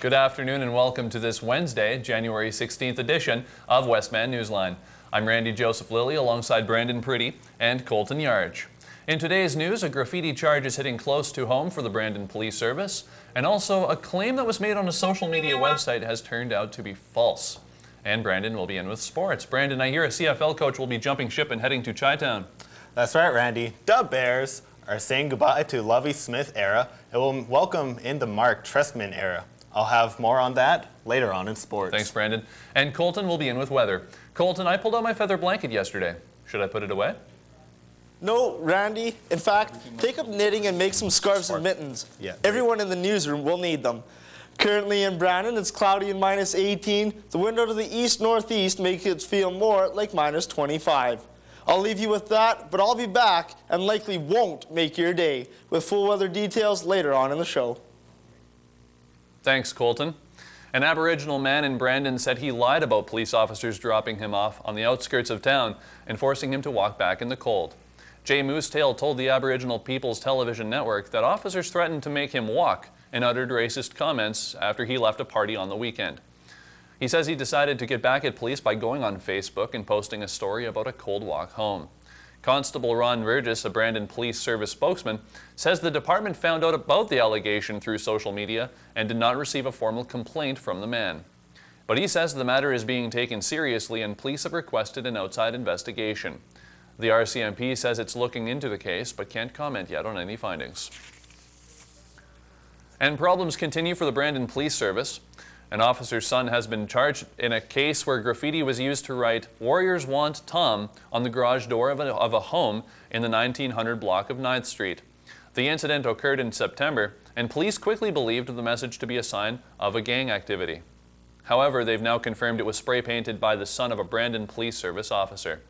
Good afternoon and welcome to this Wednesday, January 16th edition of Westman Newsline. I'm Randy Joseph Lilly alongside Brandon Pretty and Colton Yarge. In today's news, a graffiti charge is hitting close to home for the Brandon Police Service, and also a claim that was made on a social media website has turned out to be false. And Brandon will be in with sports. Brandon, I hear a CFL coach will be jumping ship and heading to Chi-Town. That's right, Randy. The Bears are saying goodbye to Lovie Smith era. It will welcome in the Mark Trestman era. I'll have more on that later on in sports. Thanks, Brandon. And Colton will be in with weather. Colton, I pulled out my feather blanket yesterday. Should I put it away? No, Randy. In fact, take up knitting and make some scarves and mittens. Yeah. Everyone in the newsroom will need them. Currently in Brandon, it's cloudy and minus 18. The wind out of the east-northeast makes it feel more like minus 25. I'll leave you with that, but I'll be back and likely won't make your day with full weather details later on in the show. Thanks, Colton. An Aboriginal man in Brandon said he lied about police officers dropping him off on the outskirts of town and forcing him to walk back in the cold. Jay Moosetail told the Aboriginal People's Television Network that officers threatened to make him walk and uttered racist comments after he left a party on the weekend. He says he decided to get back at police by going on Facebook and posting a story about a cold walk home. Constable Ron Burgess, a Brandon Police Service spokesman, says the department found out about the allegation through social media and did not receive a formal complaint from the man. But he says the matter is being taken seriously and police have requested an outside investigation. The RCMP says it's looking into the case but can't comment yet on any findings. And problems continue for the Brandon Police Service. An officer's son has been charged in a case where graffiti was used to write "Warriors Want Tom" on the garage door of a home in the 1900 block of 9th Street. The incident occurred in September, and police quickly believed the message to be a sign of a gang activity. However, they've now confirmed it was spray painted by the son of a Brandon Police Service officer.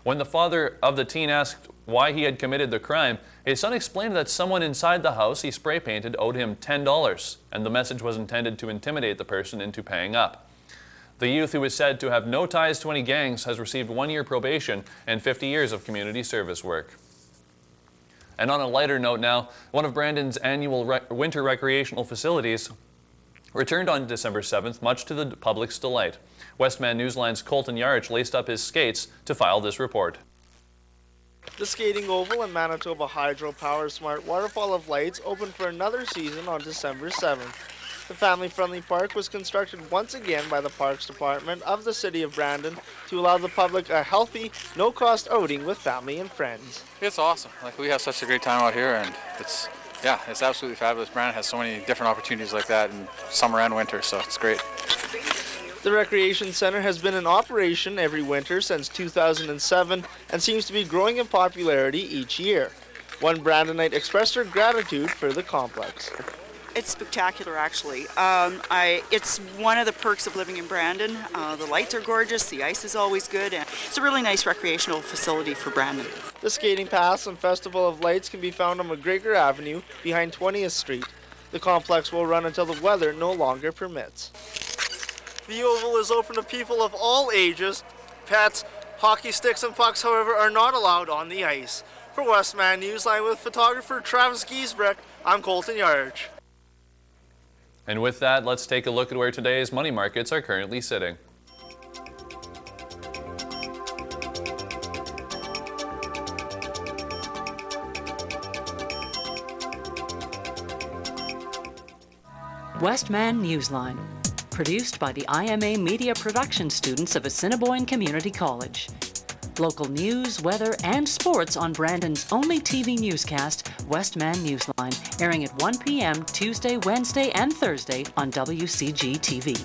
When the father of the teen asked why he had committed the crime, his son explained that someone inside the house he spray painted owed him $10, and the message was intended to intimidate the person into paying up. The youth, who is said to have no ties to any gangs, has received 1 year probation and 50 years of community service work. And on a lighter note now, one of Brandon's annual winter recreational facilities returned on December 7th, much to the public's delight. Westman Newsline's Colton Yarge laced up his skates to file this report. The skating oval and Manitoba Hydro Power Smart Waterfall of Lights opened for another season on December 7th. The family-friendly park was constructed once again by the Parks Department of the City of Brandon to allow the public a healthy, no-cost outing with family and friends. It's awesome. Like, we have such a great time out here, and it's absolutely fabulous. Brandon has so many different opportunities like that in summer and winter, so it's great. The Recreation Center has been in operation every winter since 2007 and seems to be growing in popularity each year. One Brandonite expressed her gratitude for the complex. It's spectacular, actually. It's one of the perks of living in Brandon. The lights are gorgeous, the ice is always good, and it's a really nice recreational facility for Brandon. The Skating Pass and Festival of Lights can be found on McGregor Avenue behind 20th Street. The complex will run until the weather no longer permits. The oval is open to people of all ages. Pets, hockey sticks, and pucks, however, are not allowed on the ice. For Westman Newsline with photographer Travis Giesbrecht, I'm Colton Yarge. And with that, let's take a look at where today's money markets are currently sitting. Westman Newsline, produced by the IMA Media Production students of Assiniboine Community College. Local news, weather, and sports on Brandon's only TV newscast, Westman Newsline, airing at 1 p.m. Tuesday, Wednesday, and Thursday on WCG TV.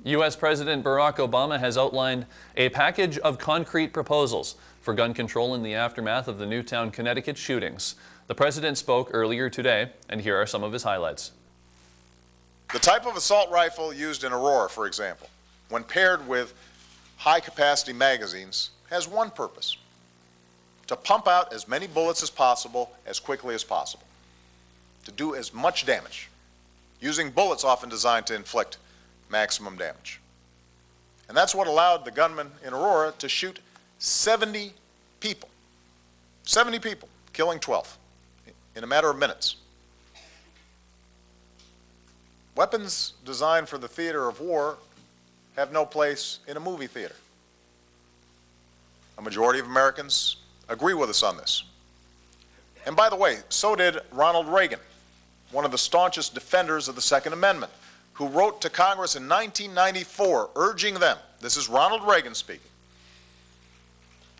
U.S. President Barack Obama has outlined a package of concrete proposals for gun control in the aftermath of the Newtown, Connecticut shootings. The president spoke earlier today, and here are some of his highlights. The type of assault rifle used in Aurora, for example, when paired with high-capacity magazines, has one purpose: to pump out as many bullets as possible, as quickly as possible, to do as much damage, using bullets often designed to inflict maximum damage. And that's what allowed the gunman in Aurora to shoot 70 people, killing 12 in a matter of minutes. Weapons designed for the theater of war have no place in a movie theater. A majority of Americans agree with us on this. And by the way, so did Ronald Reagan, one of the staunchest defenders of the Second Amendment, who wrote to Congress in 1994 urging them, this is Ronald Reagan speaking,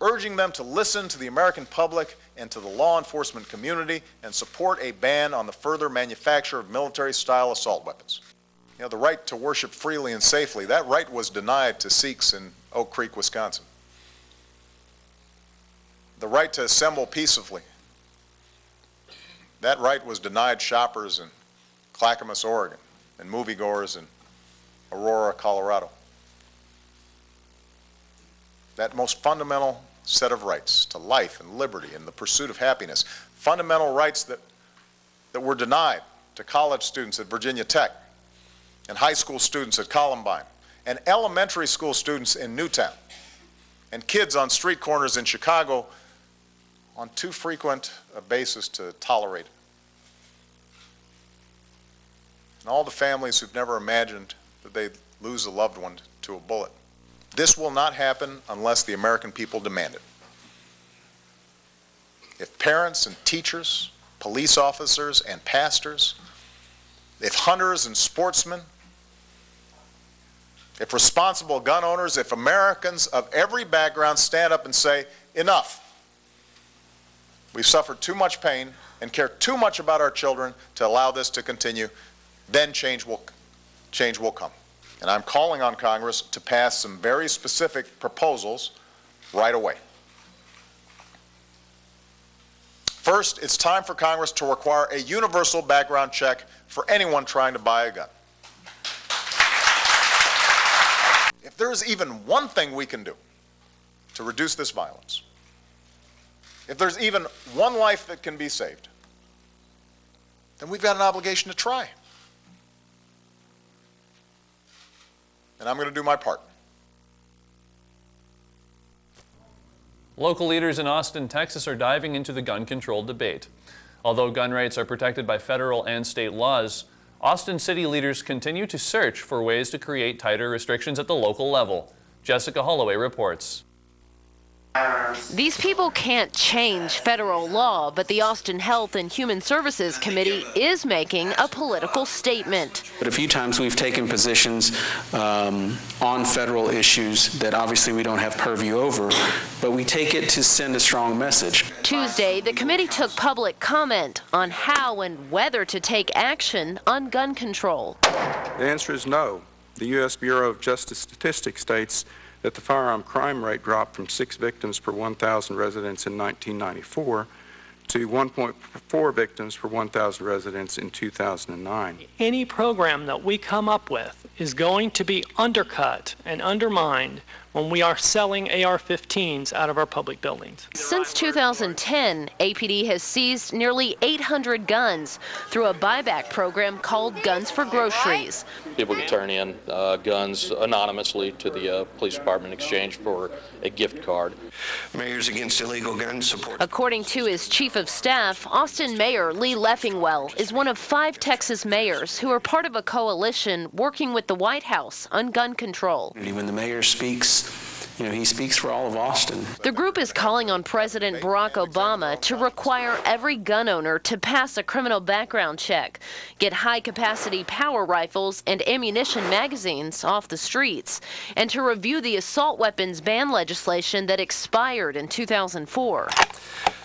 urging them to listen to the American public and to the law enforcement community and support a ban on the further manufacture of military-style assault weapons. You know, the right to worship freely and safely, that right was denied to Sikhs in Oak Creek, Wisconsin. The right to assemble peacefully, that right was denied shoppers in Clackamas, Oregon, and moviegoers in Aurora, Colorado. That most fundamental set of rights to life and liberty and the pursuit of happiness, fundamental rights that were denied to college students at Virginia Tech and high school students at Columbine and elementary school students in Newtown and kids on street corners in Chicago on too frequent a basis to tolerate it. And all the families who've never imagined that they'd lose a loved one to a bullet. This will not happen unless the American people demand it. If parents and teachers, police officers and pastors, if hunters and sportsmen, if responsible gun owners, if Americans of every background stand up and say, enough. We've suffered too much pain and care too much about our children to allow this to continue, then change will come. And I'm calling on Congress to pass some very specific proposals right away. First, it's time for Congress to require a universal background check for anyone trying to buy a gun. If there's even one thing we can do to reduce this violence, if there's even one life that can be saved, then we've got an obligation to try. And I'm going to do my part. Local leaders in Austin, Texas are diving into the gun control debate. Although gun rights are protected by federal and state laws, Austin city leaders continue to search for ways to create tighter restrictions at the local level. Jessica Holloway reports. These people can't change federal law, but the Austin Health and Human Services Committee is making a political statement. But a few times we've taken positions on federal issues that obviously we don't have purview over, but we take it to send a strong message. Tuesday, the committee took public comment on how and whether to take action on gun control. The answer is no. The U.S. Bureau of Justice Statistics states that the firearm crime rate dropped from 6 victims per 1,000 residents in 1994 to 1.4 victims per 1,000 residents in 2009. Any program that we come up with is going to be undercut and undermined when we are selling AR-15s out of our public buildings. Since 2010, APD has seized nearly 800 guns through a buyback program called Guns for Groceries. People can turn in guns anonymously to the police department in exchange for a gift card. Mayors Against Illegal Guns support. According to his chief of staff, Austin Mayor Lee Leffingwell is one of 5 Texas mayors who are part of a coalition working with the White House on gun control. When the mayor speaks, he speaks for all of Austin. The group is calling on President Barack Obama to require every gun owner to pass a criminal background check, get high-capacity power rifles and ammunition magazines off the streets, and to review the assault weapons ban legislation that expired in 2004.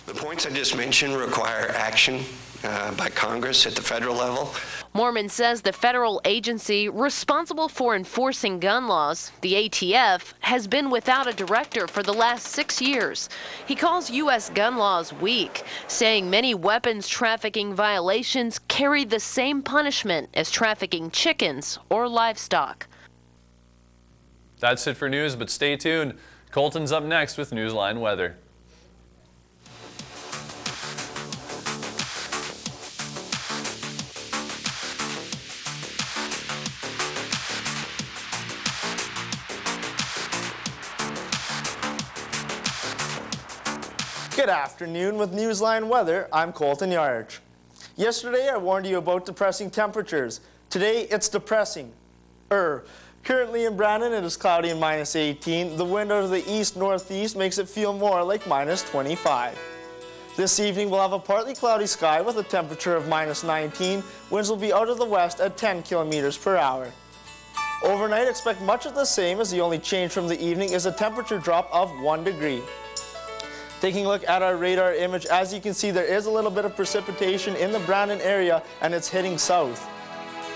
The points I just mentioned require action by Congress at the federal level. Mormon says the federal agency responsible for enforcing gun laws, the ATF, has been without a director for the last 6 years. He calls U.S. gun laws weak, saying many weapons trafficking violations carry the same punishment as trafficking chickens or livestock. That's it for news, but stay tuned. Colton's up next with Newsline Weather. Good afternoon with Newsline Weather. I'm Colton Yarch. Yesterday I warned you about depressing temperatures. Today, it's depressing. Currently in Brandon, it is cloudy and -18. The wind out of the east-northeast makes it feel more like -25. This evening, we'll have a partly cloudy sky with a temperature of -19. Winds will be out of the west at 10 kilometers per hour. Overnight, expect much of the same, as the only change from the evening is a temperature drop of 1 degree. Taking a look at our radar image, as you can see, there is a little bit of precipitation in the Brandon area, and it's heading south.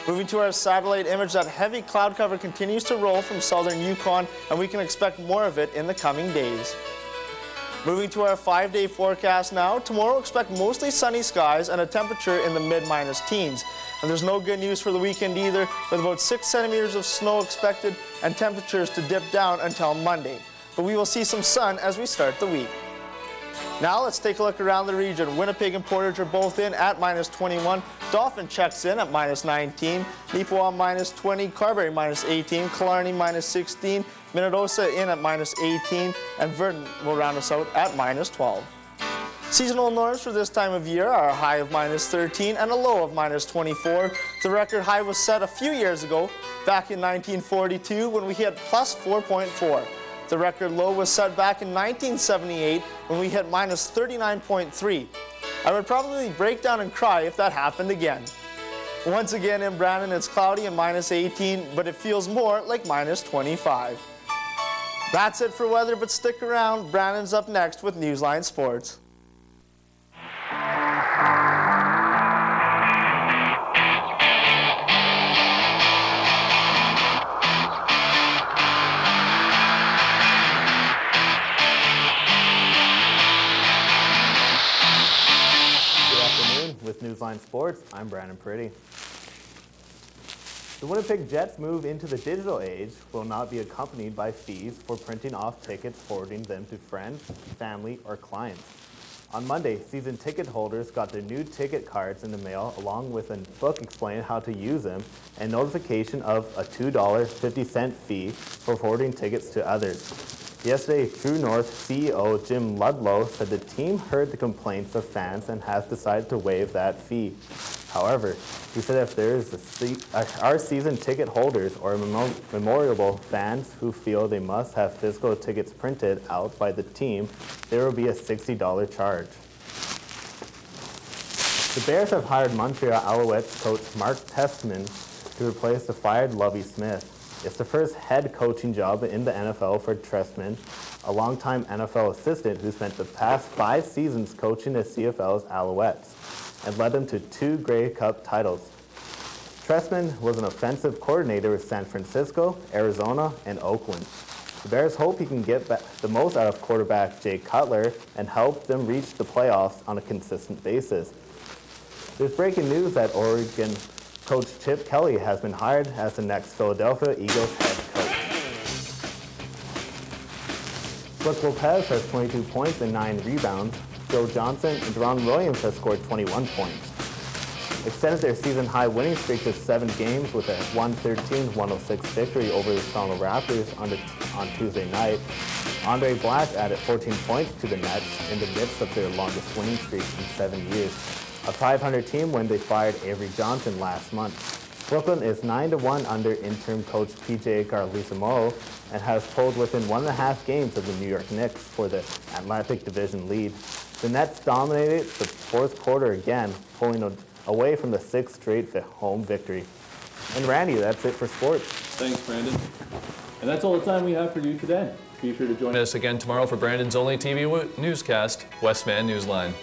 Moving to our satellite image, that heavy cloud cover continues to roll from southern Yukon, and we can expect more of it in the coming days. Moving to our 5-day forecast now, tomorrow expect mostly sunny skies and a temperature in the mid-minus teens. And there's no good news for the weekend either, with about 6 centimeters of snow expected and temperatures to dip down until Monday. But we will see some sun as we start the week. Now let's take a look around the region. Winnipeg and Portage are both in at -21. Dauphin checks in at -19. Neepawa -20. Carberry -18. Killarney -16. Minnedosa in at -18. And Verdon will round us out at -12. Seasonal norms for this time of year are a high of -13 and a low of -24. The record high was set a few years ago, back in 1942, when we hit +4.4. The record low was set back in 1978 when we hit -39.3. I would probably break down and cry if that happened again. Once again in Brandon, it's cloudy and -18, but it feels more like -25. That's it for weather, but stick around. Brandon's up next with Newsline Sports. With Newsline Sports, I'm Brandon Pretty. The Winnipeg Jets' move into the digital age will not be accompanied by fees for printing off tickets, forwarding them to friends, family, or clients. On Monday, season ticket holders got their new ticket cards in the mail, along with a book explaining how to use them and notification of a $2.50 fee for forwarding tickets to others. Yesterday, True North CEO Jim Ludlow said the team heard the complaints of fans and has decided to waive that fee. However, he said if there is our season ticket holders or memorable fans who feel they must have physical tickets printed out by the team, there will be a $60 charge. The Bears have hired Montreal Alouettes coach Mark Testman to replace the fired Lovie Smith. It's the first head coaching job in the NFL for Trestman, a longtime NFL assistant who spent the past 5 seasons coaching the CFL's Alouettes and led them to 2 Grey Cup titles. Trestman was an offensive coordinator with San Francisco, Arizona, and Oakland. The Bears hope he can get the most out of quarterback Jay Cutler and help them reach the playoffs on a consistent basis. There's breaking news that Oregon coach Chip Kelly has been hired as the next Philadelphia Eagles head coach. Brooke Lopez has 22 points and 9 rebounds. Joe Johnson and Deron Williams has scored 21 points. Extended their season-high winning streak to 7 games with a 113-106 victory over the Toronto Raptors on Tuesday night. Andre Black added 14 points to the Nets in the midst of their longest winning streak in 7 years. A 500 team when they fired Avery Johnson last month. Brooklyn is 9-1 under interim coach PJ Carlesimo and has pulled within 1.5 games of the New York Knicks for the Atlantic Division lead. The Nets dominated the 4th quarter again, pulling away from the 6th straight home victory. And Randy, that's it for sports. Thanks, Brandon. And that's all the time we have for you today. Be sure to join us again tomorrow for Brandon's only TV newscast, Westman Newsline.